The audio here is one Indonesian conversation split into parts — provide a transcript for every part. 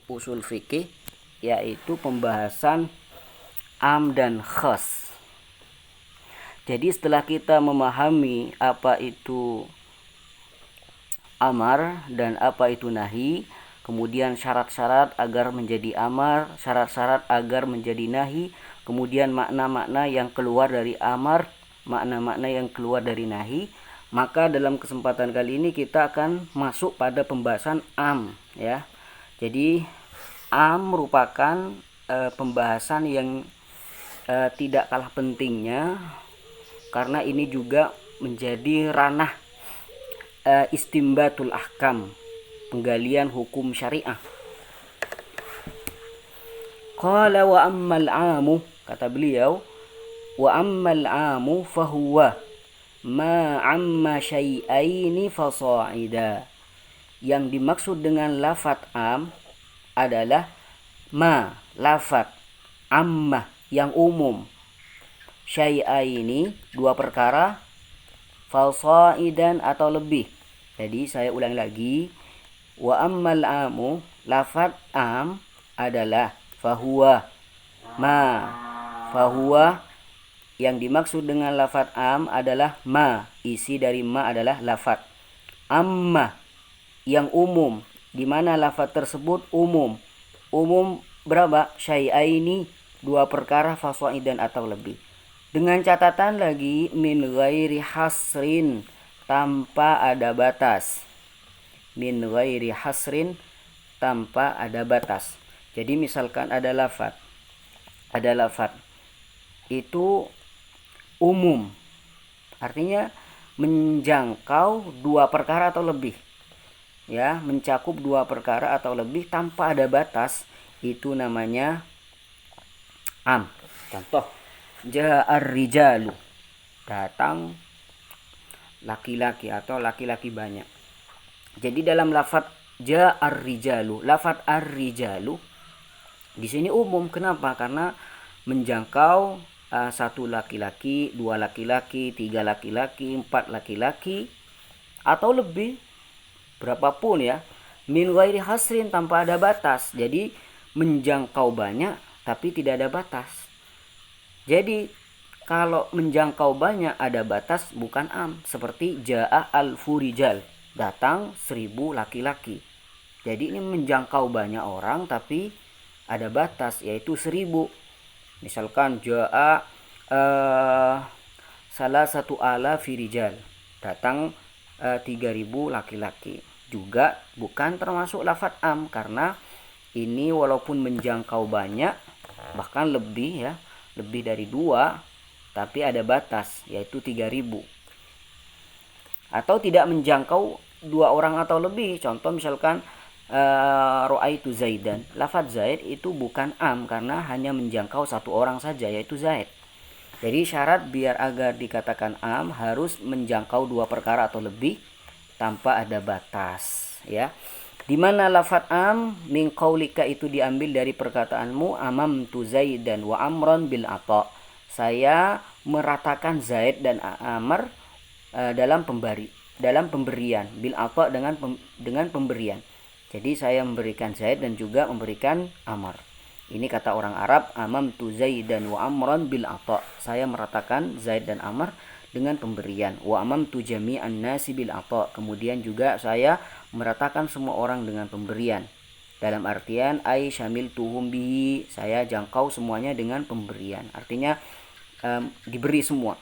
usul fikih, yaitu pembahasan am dan khas. Jadi setelah kita memahami apa itu amar dan apa itu nahi, kemudian syarat-syarat agar menjadi amar, syarat-syarat agar menjadi nahi, kemudian makna-makna yang keluar dari amar, makna-makna yang keluar dari nahi, maka dalam kesempatan kali ini kita akan masuk pada pembahasan am, ya. Jadi am merupakan pembahasan yang tidak kalah pentingnya, karena ini juga menjadi ranah istimbatul ahkam, penggalian hukum syariah. Qala wa ammal amu, kata beliau, wa ammal amu fahuwa ma amma syai'aini fasa'ida. Yang dimaksud dengan lafat am adalah ma, lafat, amma, yang umum, syai'aini, dua perkara, fasaidan, atau lebih. Jadi saya ulang lagi, wa ammal amu, lafat am adalah fahuwa ma, fahuwa, yang dimaksud dengan lafat am adalah ma, isi dari ma adalah lafat. Amma, yang umum, di mana lafat tersebut umum. Umum berapa? Syai'aini, dua perkara, fasaidan, atau lebih. Dengan catatan lagi, min ghairi hasrin, tanpa ada batas. Min ghairi hasrin, tanpa ada batas. Jadi misalkan ada lafat itu umum, artinya menjangkau dua perkara atau lebih, ya, mencakup dua perkara atau lebih tanpa ada batas, itu namanya am. Contoh, ja'ar rijalu, datang laki-laki atau laki-laki banyak. Jadi dalam lafaz ja'ar rijalu, lafaz ar-rijalu di sini umum. Kenapa? Karena menjangkau satu laki-laki, dua laki-laki, tiga laki-laki, empat laki-laki, atau lebih, berapapun, ya. Min ghairi hasrin, tanpa ada batas. Jadi menjangkau banyak tapi tidak ada batas. Jadi kalau menjangkau banyak ada batas, bukan am. Seperti ja'a al-furijal, datang 1000 laki-laki. Jadi ini menjangkau banyak orang tapi ada batas, yaitu 1000. Misalkan ja'a salah satu ala firijal, datang 3000 laki-laki. Juga bukan termasuk lafaz am, karena ini walaupun menjangkau banyak, bahkan lebih, ya, lebih dari 2, tapi ada batas, yaitu 3000. Atau tidak menjangkau 2 orang atau lebih. Contoh misalkan ra'aitu zaidan, lafaz zaid itu bukan am, karena hanya menjangkau 1 orang saja, yaitu zaid. Jadi syarat biar agar dikatakan am harus menjangkau 2 perkara atau lebih tanpa ada batas, ya. Dimana lafaz am min qaulika itu diambil dari perkataanmu, amamtu zaidan wa amran bil ata, saya meratakan zaid dan amr dalam pemberian, bil ata, dengan pemberian. Jadi saya memberikan zaid dan juga memberikan amr. Ini kata orang Arab, amamtu zaidan wa amran bil ata, saya meratakan zaid dan amr dengan pemberian. Wa amamtu jami'an nasi bil ata, kemudian juga saya meratakan semua orang dengan pemberian. Dalam artian ai syamil tuhum bihi, saya jangkau semuanya dengan pemberian. Artinya diberi semua.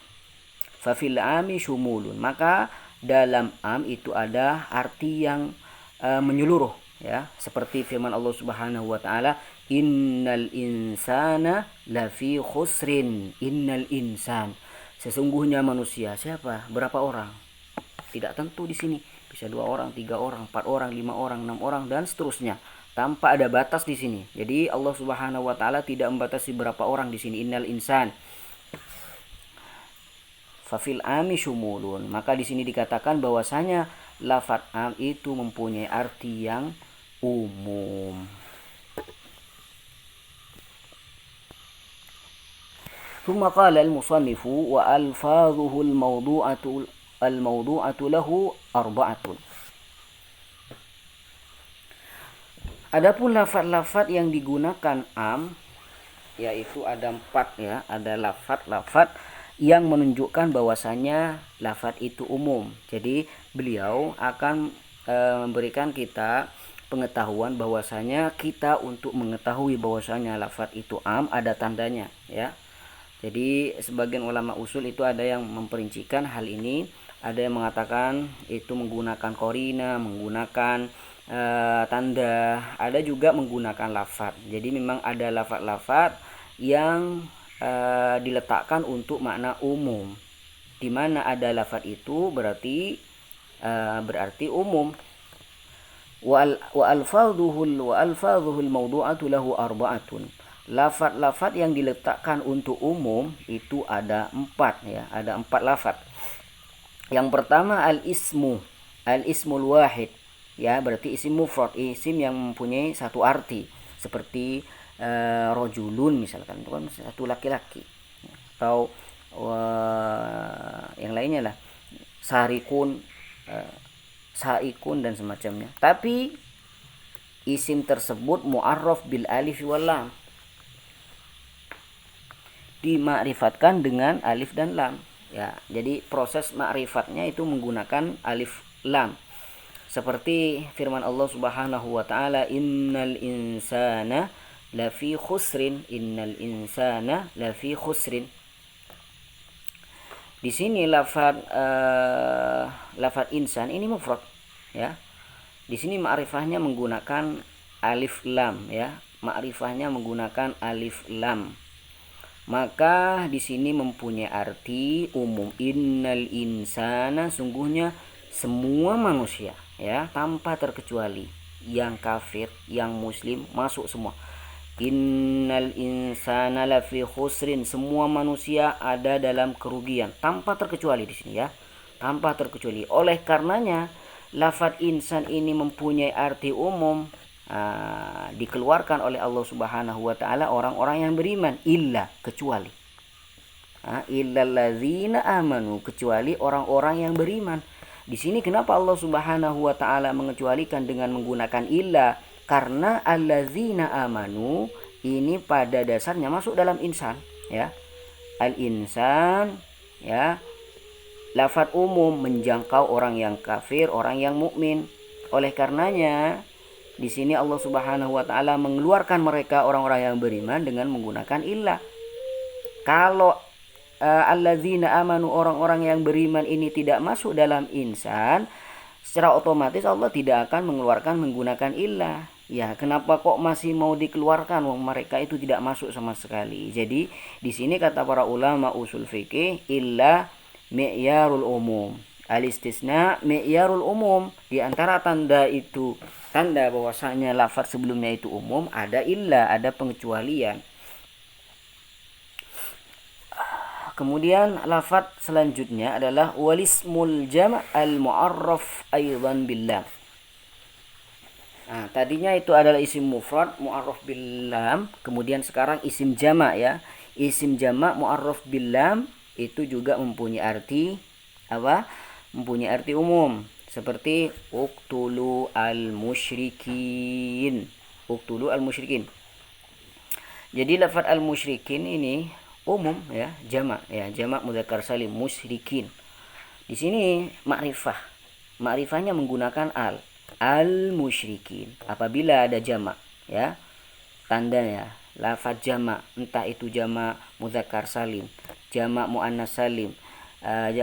Fa fil ami syumulun, maka dalam am itu ada arti yang menyeluruh, ya. Seperti firman Allah Subhanahu wa taala, innal insana lafi khusrin. Innal insan, sesungguhnya manusia. Siapa? Berapa orang? Tidak tentu di sini. Bisa 2 orang, 3 orang, 4 orang, 5 orang, 6 orang, dan seterusnya. Tanpa ada batas di sini. Jadi Allah Subhanahu wa taala tidak membatasi berapa orang di sini. Innal insan. Fafil ami syumulun. Maka di sini dikatakan bahwasanya lafaz am itu mempunyai arti yang umum. ثم قال المصنف وألفاظه الموضوعة له 4. Adapun lafaz-lafaz yang digunakan am, yaitu ada 4 ya. Ada lafaz-lafaz yang menunjukkan bahwasanya lafaz itu umum. Jadi beliau akan memberikan kita pengetahuan bahwasanya kita untuk mengetahui bahwasanya lafaz itu am ada tandanya ya. Jadi sebagian ulama usul itu ada yang memperincikan hal ini, ada yang mengatakan itu menggunakan korina, menggunakan tanda, ada juga menggunakan lafaz. Jadi memang ada lafaz-lafaz yang diletakkan untuk makna umum. Di mana ada lafaz itu berarti umum. Wa alfadhuhul mawdu'atu lahu arba'atun. Lafaz-lafaz yang diletakkan untuk umum itu ada 4 ya, ada 4 lafaz. Yang pertama al-ismul wahid. Ya, berarti isim mufrad, isim yang mempunyai satu arti, seperti rojulun misalkan, itu kan satu laki-laki, atau yang lainnya lah, sarikun, saikun dan semacamnya. Tapi isim tersebut mu'arraf bil alif wal lam, dimakrifatkan dengan alif dan lam ya. Jadi proses makrifatnya itu menggunakan alif lam. Seperti firman Allah Subhanahu wa taala, innal insana lafi khusrin, innal insana lafi khusrin. Di sini lafaz insan ini mufrad ya. Di sini ma'rifahnya menggunakan alif lam ya. Ma'rifahnya menggunakan alif lam. Maka di sini mempunyai arti umum. Innal insana, sungguhnya semua manusia ya, tanpa terkecuali, yang kafir, yang muslim, masuk semua. Innal insana lafi khusrin, semua manusia ada dalam kerugian, tanpa terkecuali di sini ya, tanpa terkecuali. Oleh karenanya lafaz insan ini mempunyai arti umum, dikeluarkan oleh Allah Subhanahu wa taala orang-orang yang beriman, illa, kecuali, illallazina amanu, kecuali orang-orang yang beriman. Di sini kenapa Allah Subhanahu wa taala mengecualikan dengan menggunakan illa? Karena allazina amanu ini pada dasarnya masuk dalam insan ya. Al-insan ya, lafaz umum menjangkau orang yang kafir, orang yang mukmin. Oleh karenanya di sini Allah Subhanahu wa taala mengeluarkan mereka orang-orang yang beriman dengan menggunakan illa. Kalau allazina amanu, orang-orang yang beriman ini tidak masuk dalam insan, secara otomatis Allah tidak akan mengeluarkan menggunakan illa. Ya, kenapa kok masih mau dikeluarkan wong mereka itu tidak masuk sama sekali. Jadi di sini kata para ulama usul fikih, illa mi'yarul umum. Al-istisna mi'yarul umum. Di antara tanda itu, tanda bahwasanya lafaz sebelumnya itu umum, ada illa, ada pengecualian. Kemudian lafaz selanjutnya adalah walismul jama' al-mu'arraf aidan billam. Nah, tadinya itu adalah isim mufrad mu'arraf bil lam, kemudian sekarang isim jama' ya. Isim jama' mu'arraf bil lam itu juga mempunyai arti apa? Mempunyai arti umum, seperti uqtulu al-musyrikin. Uqtulu al-musyrikin. Jadi lafaz al-musyrikin ini umum ya, jamak ya, jamak mudzakkar salim, musyrikin. Di sini makrifah, makrifahnya menggunakan al-musyrikin. Apabila ada jamak ya, tandanya lafaz jamak, entah itu jamak mudzakkar salim, jamak muannas salim,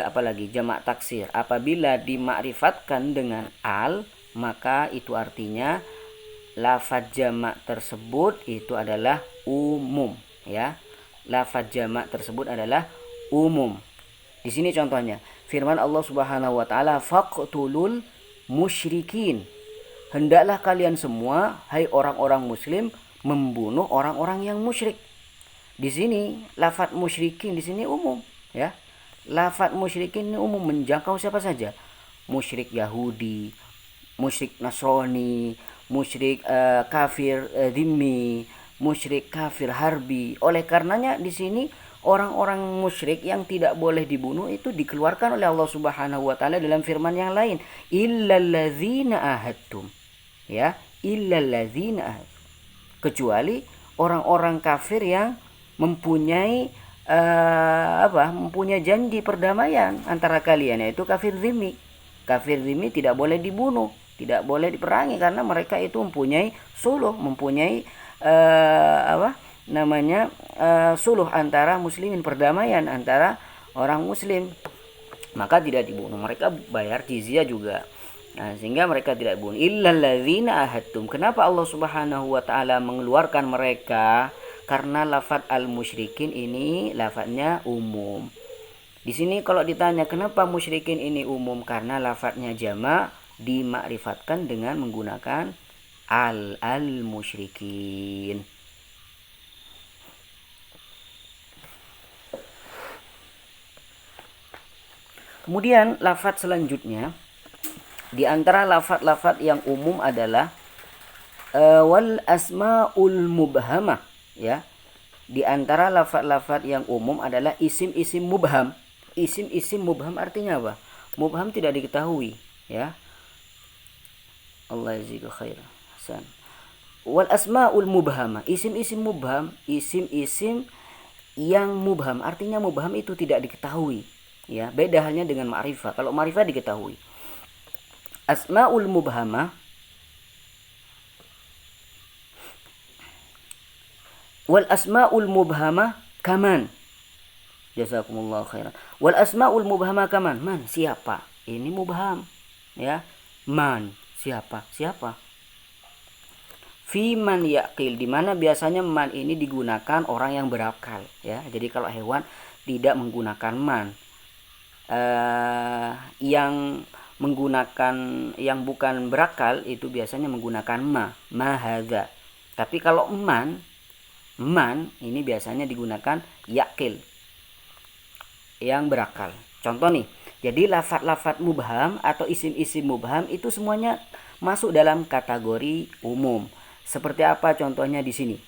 apalagi jamak taksir. Apabila dimakrifatkan dengan al, maka itu artinya lafaz jamak tersebut itu adalah umum ya. Lafaz jamak tersebut adalah umum. Di sini contohnya firman Allah Subhanahu wa taala, faqtulul musyrikin. Hendaklah kalian semua hai orang-orang muslim membunuh orang-orang yang musyrik. Di sini lafaz musyrikin di sini umum ya. Lafaz musyrikin ini umum, menjangkau siapa saja. Musyrik Yahudi, musyrik Nasrani, musyrik kafir dhimmi, musyrik kafir harbi. Oleh karenanya di sini orang-orang musyrik yang tidak boleh dibunuh itu dikeluarkan oleh Allah Subhanahu wa taala dalam firman yang lain, illalladzina ahadtum. Ya, illalladzina ahadu, kecuali orang-orang kafir yang mempunyai mempunyai janji perdamaian antara kalian, yaitu kafir zimmi. Kafir zimmi tidak boleh dibunuh, tidak boleh diperangi karena mereka itu mempunyai suluh, mempunyai suluh antara muslimin, perdamaian antara orang muslim, maka tidak dibunuh. Mereka bayar jizyah juga. Nah, sehingga mereka tidak dibunuh. Illalladzina ahadtum. Kenapa Allah Subhanahu wa taala mengeluarkan mereka? Karena lafaz al-musyrikin ini lafaznya umum. Di sini kalau ditanya kenapa musyrikin ini umum, karena lafaznya jama' dimakrifatkan dengan menggunakan al-musyrikin. Kemudian lafaz selanjutnya, di antara lafaz-lafaz yang umum adalah wal asmaul mubhamah, ya. Di antara lafaz-lafaz yang umum adalah isim-isim mubham. Isim-isim mubham artinya apa? Mubham tidak diketahui, ya. Allah jazakallahu khairan. Hasan. Wal asmaul mubhamah, isim-isim mubham, isim-isim yang mubham, artinya mubham itu tidak diketahui, ya. Beda halnya dengan ma'rifah. Kalau ma'rifah diketahui. Asmaul mubhamah, wal asmaul mubhamah kaman. Jazakumullah khairan. Wal asmaul mubhamah kaman. Man, siapa? Ini mubham, ya. Man, siapa? Siapa? Fi man yaqil, di mana biasanya man ini digunakan orang yang berakal, ya. Jadi kalau hewan tidak menggunakan man. Yang menggunakan yang bukan berakal itu biasanya menggunakan ma hadza. Tapi kalau man ini biasanya digunakan yakil, yang berakal. Contoh nih, jadi lafaz-lafaz mubham atau isim-isim mubham itu semuanya masuk dalam kategori umum. Seperti apa contohnya di sini?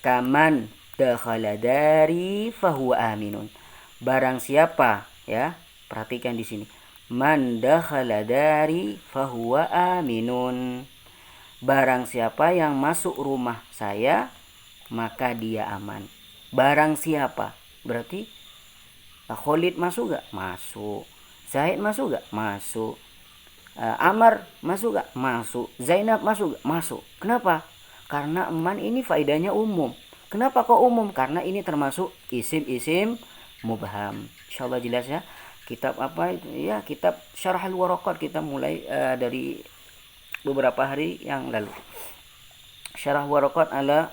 Kaman dakhala dari fahuwa aminun. Barang siapa, ya. Perhatikan di sini. Man dakhala dari fahuwa aminun. Barang siapa yang masuk rumah saya, maka dia aman. Barang siapa? Berarti Khalid masuk gak? Masuk. Zaid masuk gak? Masuk. Amar masuk gak? Masuk. Zainab masuk gak? Masuk. Kenapa? Karena man ini faedahnya umum. Kenapa kok umum? Karena ini termasuk isim-isim mubham. Insyaallah jelas ya. Kitab apa itu? Ya, kitab Syarahul Waraqat kita mulai dari beberapa hari yang lalu. Syarah Waraqat ala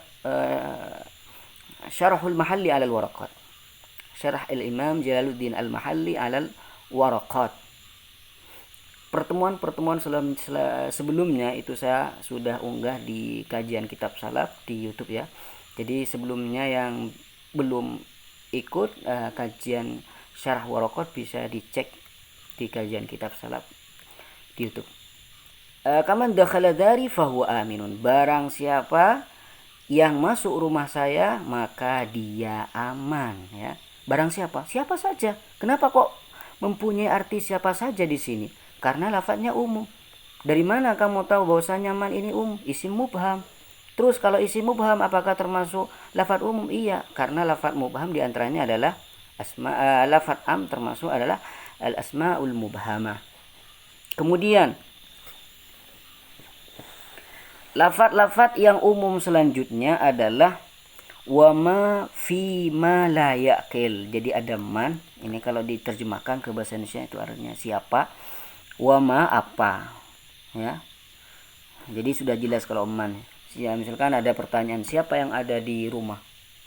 Syarahul Mahalli ala al-Waraqat. Syarah al-Imam Jalaluddin al-Mahalli ala al-Waraqat. Pertemuan-pertemuan sebelumnya itu saya sudah unggah di kajian kitab salaf di YouTube, ya. Jadi sebelumnya yang belum ikut kajian Syarah Waraqat bisa dicek di kajian kitab salaf di YouTube. Kaman dakhala dari fahuwa aminun. Barang siapa yang masuk rumah saya maka dia aman, ya. Barang siapa? Siapa saja. Kenapa kok mempunyai arti siapa saja di sini? Karena lafadznya umum. Dari mana kamu tahu bahwasanya man ini isim mubham? Terus kalau isim mubham apakah termasuk lafadz umum? Iya, karena lafadz mubham diantaranya adalah lafadz am termasuk adalah al asmaul mubhamah. Kemudian lafadz-lafadz yang umum selanjutnya adalah wama fi ma la yaqil. Jadi ada man, ini kalau diterjemahkan ke bahasa Indonesia itu artinya siapa, wama apa, ya. Jadi sudah jelas kalau man. Ya, misalkan ada pertanyaan siapa yang ada di rumah,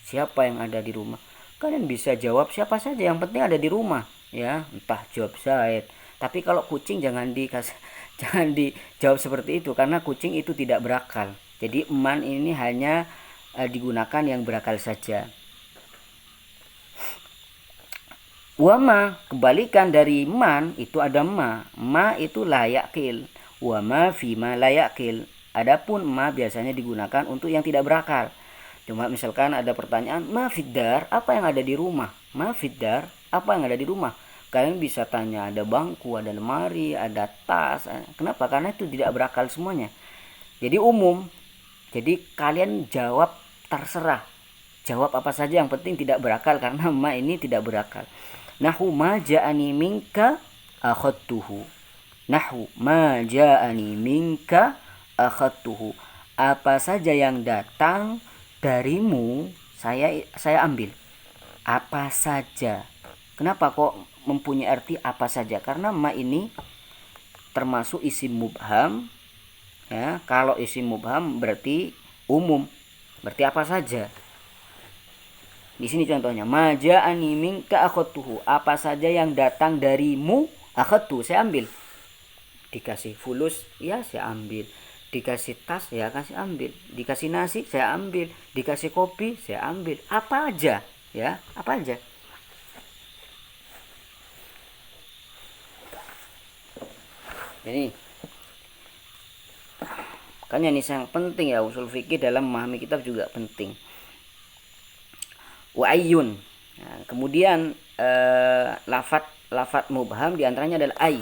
siapa yang ada di rumah, kalian bisa jawab siapa saja, yang penting ada di rumah, ya. Entah jawab Zaid. Tapi kalau kucing jangan dijawab seperti itu, karena kucing itu tidak berakal. Jadi man ini hanya digunakan yang berakal saja. Wama, kebalikan dari man itu ada ma itu la yaqil, wama fi ma la yaqil. Adapun ma biasanya digunakan untuk yang tidak berakal. Cuma misalkan ada pertanyaan ma fiddar, apa yang ada di rumah? Ma fiddar, apa yang ada di rumah? Kalian bisa tanya ada bangku, ada lemari, ada tas. Kenapa? Karena itu tidak berakal semuanya. Jadi umum. Jadi kalian jawab terserah. Jawab apa saja yang penting tidak berakal karena ma ini tidak berakal. Nahu ma ja'ani minka akhadtuhu. Nahu ma ja'ani minka akhadtuhu. Apa saja yang datang darimu saya ambil. Apa saja. Kenapa kok mempunyai arti apa saja? Karena ma ini termasuk isim mubham. Ya, kalau isim mubham berarti umum, berarti apa saja. Di sini contohnya, ma ja'ani minka akhadtuhu, apa saja yang datang darimu, akhadtu, saya ambil. Dikasih fulus, ya saya ambil. Dikasih tas, ya kasih ambil. Dikasih nasi, saya ambil. Dikasih kopi, saya ambil. Apa aja, ya, apa aja. Ini makanya ini yang penting ya, usul fikih dalam memahami kitab juga penting. Wa ayyun. Nah, kemudian lafat mubham diantaranya adalah ay.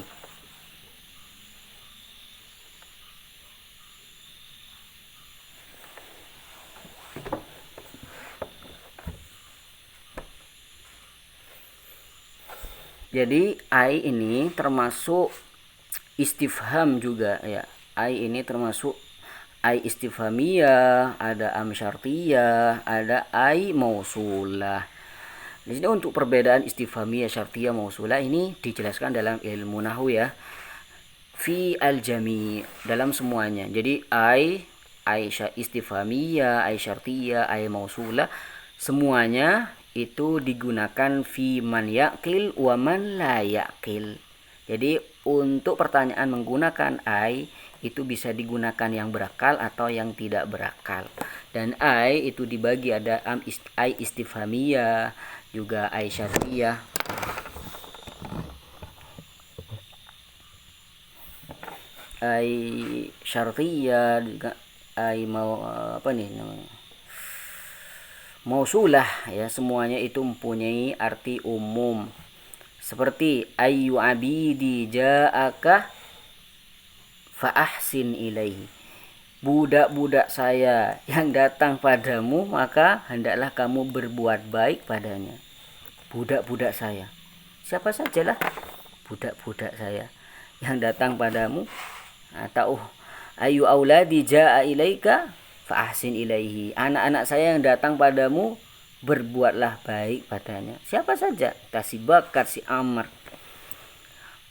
Jadi ay ini termasuk istifham juga ya. Ay ini termasuk ay istifhamiyah, ada am syartiyah, ada ay mausulah. Di sini untuk perbedaan istifhamiyah, syartiyah, mausulah ini dijelaskan dalam ilmu nahwu ya. Fi al-jami, dalam semuanya. Jadi ay istifhamiyah, ay syartiyah, ay mausulah, semuanya itu digunakan fi man yaqil wa man la yaqil. Jadi untuk pertanyaan menggunakan ay itu bisa digunakan yang berakal atau yang tidak berakal. Dan ay itu dibagi ada ay istifhamiyah, juga ay syartiyah. Ay syartiyah juga ay mausulah ya, semuanya itu mempunyai arti umum. Seperti ayyu abidi ja'aka fa ahsin ilaihi. Budak-budak saya yang datang padamu, maka hendaklah kamu berbuat baik padanya. Budak-budak saya, siapa sajalah budak-budak saya yang datang padamu. Atau ayu auladi ja'a ilaika fa ahsin ilaihi. Anak-anak saya yang datang padamu, berbuatlah baik padanya. Siapa saja, si Bakar, si Amr.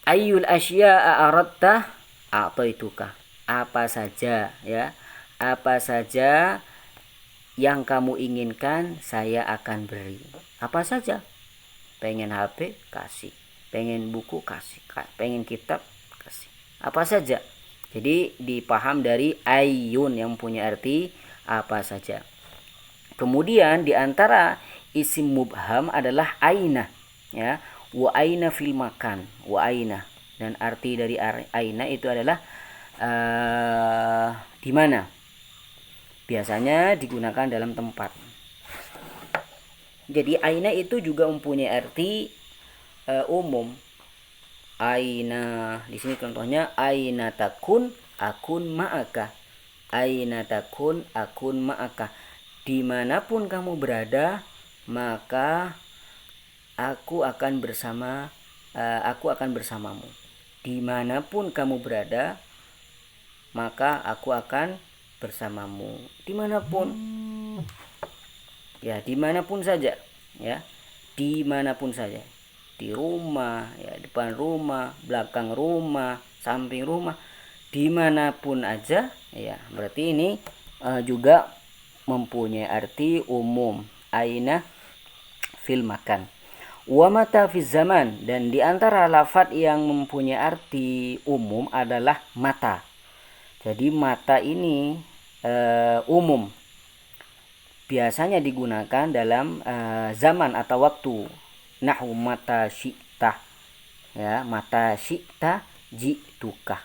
Ayyul asya'a aradta a'taituka. Apa saja ya, apa saja yang kamu inginkan saya akan beri. Apa saja. Pengen HP kasih, pengen buku kasih, pengen kitab kasih. Apa saja. Jadi dipaham dari ayyun yang punya arti apa saja. Kemudian diantara isim mubham adalah aina ya, wa aina fil makan, wa aina, dan arti dari aina itu adalah di mana. Biasanya digunakan dalam tempat. Jadi aina itu juga mempunyai arti umum. Aina, di sini contohnya aina takun akun ma'aka. Aina takun akun ma'aka. Dimanapun kamu berada, maka aku akan bersamamu. Dimanapun kamu berada, maka aku akan bersamamu. Dimanapun, ya dimanapun saja, ya dimanapun saja. Di rumah, ya depan rumah, belakang rumah, samping rumah, dimanapun aja, ya berarti ini juga mempunyai arti umum. Aina fil makan. Wa mata fi zaman, dan diantara lafadz yang mempunyai arti umum adalah mata. Jadi mata ini umum, biasanya digunakan dalam zaman atau waktu. Nahu mata syi'ta ya, mata syi'ta ji'tuka.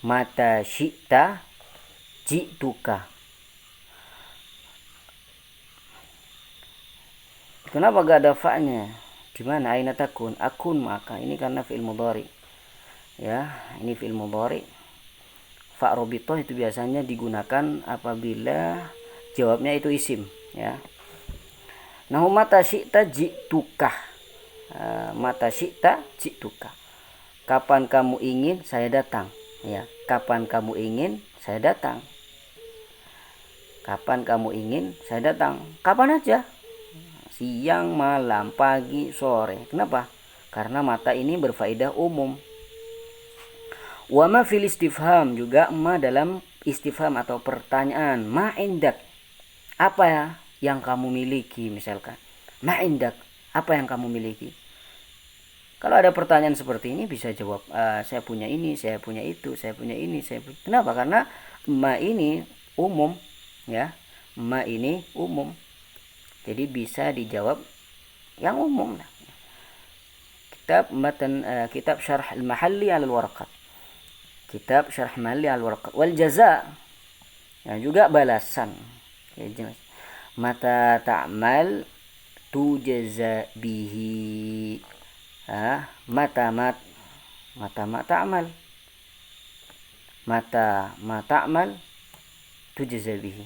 Mata syi'ta ji'tuka. Kenapa gak ada fa'nya? Gimana aina takun? Akun maka. Ini karena fi'il mudhari. Ya, ini fi'il mudhari. fa robitoh itu biasanya digunakan apabila jawabnya itu isim, ya. Nahu mata syi'ta ji'tuka. Mata syi'ta ji'tuka. Kapan kamu ingin saya datang, ya. Kapan kamu ingin saya datang. Kapan kamu ingin saya datang. Kapan aja. Siang, malam, pagi, sore. Kenapa? Karena mata ini berfaedah umum. Wa ma fil istifham, juga ma dalam istifham atau pertanyaan. Ma indak. Apa ya yang kamu miliki, misalkan. Ma indak. Apa yang kamu miliki? Kalau ada pertanyaan seperti ini bisa jawab, saya punya ini, saya punya itu, saya punya ini, saya punya. Kenapa? Karena ma ini umum, ya. Ma ini umum. Jadi bisa dijawab yang umum. Kitab Syarh al-Mahalli al-Warqat. Kitab Syarh al-Mahalli al-Warqat. Wal jaza, ya, juga balasan. Ya, jelas. Mata ta'mal tujza bihi. Mata ta'mal. Mata ta'mal tujza bihi.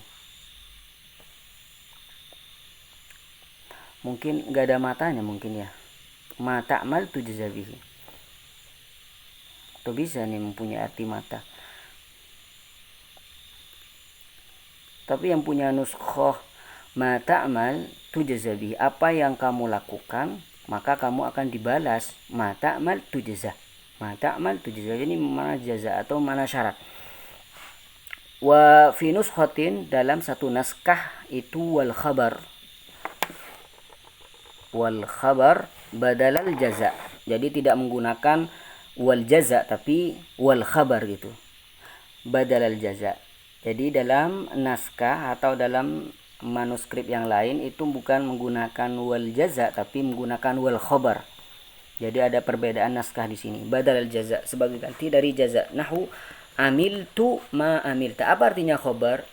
Mungkin enggak ada matanya mungkin, ya. Ma ta'mal tujza bihi. Atau bisa nih mempunyai arti mata. Tapi yang punya nuskhah ma ta'mal tujza bihi, apa yang kamu lakukan maka kamu akan dibalas. Ma ta'mal tujza. Ma ta'mal tujza. Ini mana jaza atau mana syarat. Wa fi nuskhatin, dalam satu naskah itu wal khabar. Wal khabar badalal jaza. Jadi tidak menggunakan wal jaza tapi wal khabar gitu. Badalal jaza. Jadi dalam naskah atau dalam manuskrip yang lain itu bukan menggunakan wal jaza tapi menggunakan wal khabar. Jadi ada perbedaan naskah di sini. Badalal jaza sebagai ganti dari jaza. Nahu amiltu ma amilta. Apa artinya khabar?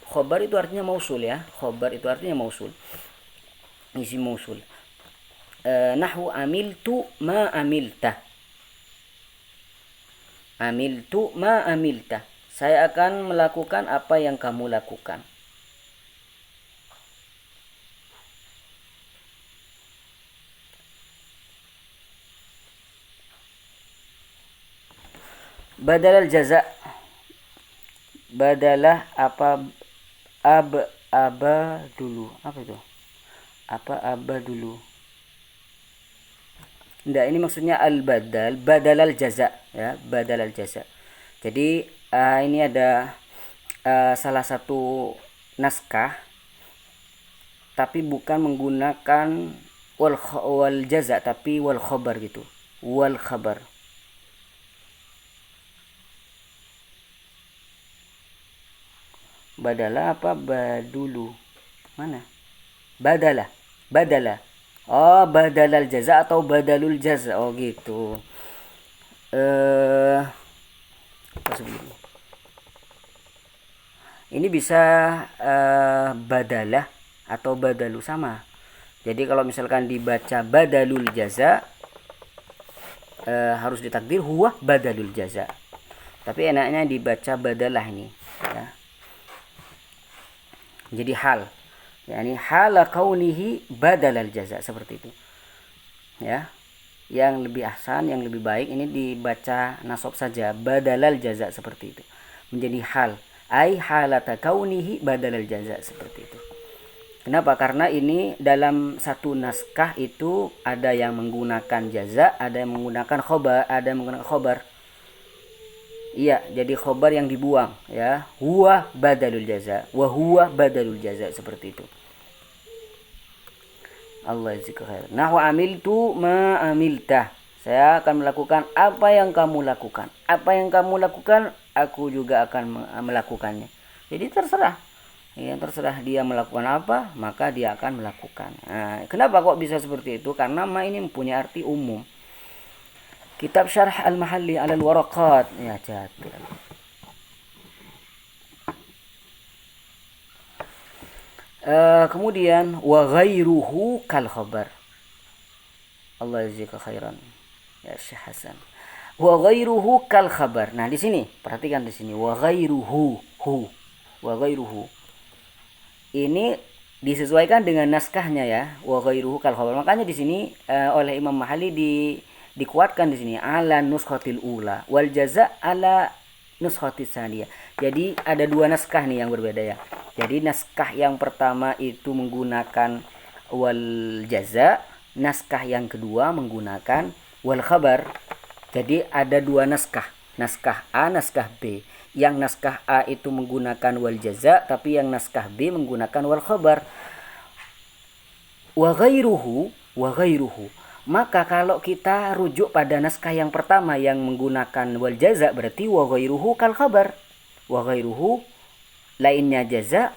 Khabar itu artinya mausul, ya. Khabar itu artinya mausul. Isim mausul. Nahu amiltu ma amilta. Amiltu ma amilta. Saya akan melakukan apa yang kamu lakukan. Badalal jaza. Badalah apa aba dulu. Apa itu? Apa aba dulu? Enggak, ini maksudnya al-badal, badalal jaza, ya, badalal jaza. Jadi ini ada salah satu naskah tapi bukan menggunakan wal jaza tapi wal khabar gitu. Wal khabar. Badala apa badulu? Mana? Badala. Badala. Oh, badalal jaza atau badalul jaza. Oh, gitu. Apa sebelumnya? Ini bisa badalah atau badalu, sama. Jadi kalau misalkan dibaca badalul jaza, harus ditakdir huwa badalul jaza. Tapi enaknya dibaca badalah ini, ya. Jadi hal, yakni hala kaunihi badalal jaza, seperti itu, ya. Yang lebih ahsan, yang lebih baik ini dibaca nasab saja, badalal jaza, seperti itu, menjadi hal, ai halata kaunihi badalal jaza, seperti itu. Kenapa? Karena ini dalam satu naskah itu ada yang menggunakan jaza, ada yang menggunakan khobar, ada yang menggunakan khobar. Iya, jadi khobar yang dibuang, ya. Huwa badalul jaza, wa huwa badalul jaza, seperti itu. Allah yazika khair. Nahu amiltu ma amiltah. Saya akan melakukan apa yang kamu lakukan. Apa yang kamu lakukan, aku juga akan melakukannya. Jadi terserah. Ya, terserah dia melakukan apa, maka dia akan melakukan. Nah, kenapa kok bisa seperti itu? Karena ma ini mempunyai arti umum. Kitab Syarh al-Mahalli al-Waraqat. Ya, jatuh. Kemudian wa ghairuhu kal khabar. Allah yazika khairan. Ya Syekh Hasan. Wa ghairuhu kal khabar. Nah, di sini perhatikan di sini wa ghairuhu hu. Wa ghairuhu. Ini disesuaikan dengan naskahnya ya. Wa ghairuhu kal khabar. Makanya di sini oleh Imam Mahali dikuatkan di sini ala nuskhatil ula wal jaza ala nuskhatis saniyah. Jadi ada dua naskah nih yang berbeda ya. Jadi naskah yang pertama itu menggunakan wal jaza, naskah yang kedua menggunakan wal khabar. Jadi ada dua naskah, naskah A, naskah B. Yang naskah A itu menggunakan wal jaza, tapi yang naskah B menggunakan wal khabar. Wa ghairuhu. Maka kalau kita rujuk pada naskah yang pertama yang menggunakan wal jaza, berarti wa ghairuhu kal khabar. Wa ghairuhu lainnya jaza,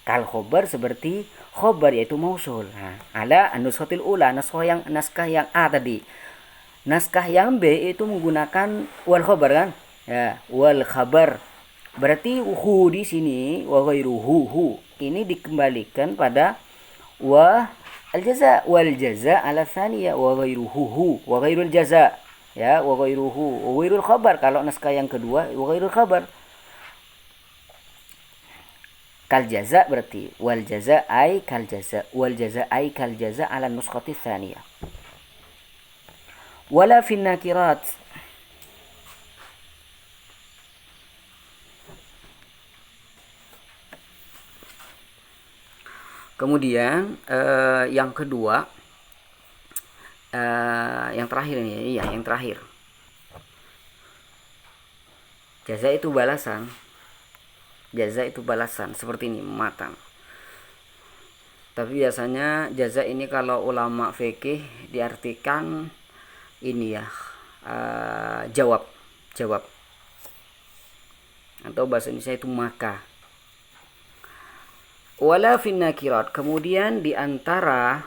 kal khabar seperti khabar yaitu mausul. Nah, ala an-nuskhatil ula, naskah yang A tadi. Naskah yang B itu menggunakan wal khabar kan? Ya, wal khabar. Berarti hu di sini wa ghairuhu hu ini dikembalikan pada wa al jaza wal jaza ala tsaniyah wa ghairuhu hu wa ghairul jaza. Ya, wa ghairuhu wa ghairul khabar. Kalau naskah yang kedua wa ghairul khabar. Kal jaza berarti wal jaza ay kal jaza wal jaza ay kal jaza ala nuskhati tsaniyah. Wala fin nakirat. Kemudian yang kedua, yang terakhir ini, iya yang terakhir. Jaza itu balasan. Jaza itu balasan seperti ini matang. Tapi biasanya jaza ini kalau ulama fikih diartikan ini ya jawab atau bahasa Indonesia itu maka. Wala fin nakirat. Kemudian di antara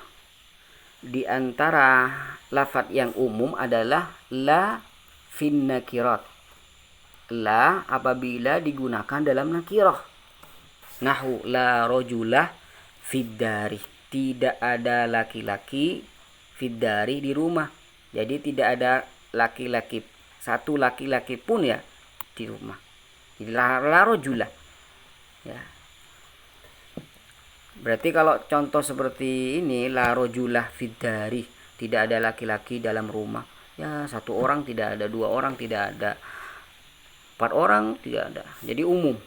lafaz yang umum adalah la fin nakirat. La apabila digunakan dalam nakirah. Nahu la rajulah fid dari. Tidak ada laki-laki fid dari di rumah. Jadi tidak ada laki-laki, satu laki-laki pun ya di rumah. Jadi la rajulah. Ya. Berarti kalau contoh seperti ini la rajulah fid dari, tidak ada laki-laki dalam rumah. Ya, satu orang tidak ada, dua orang tidak ada, 4 orang tidak ada. Jadi umum.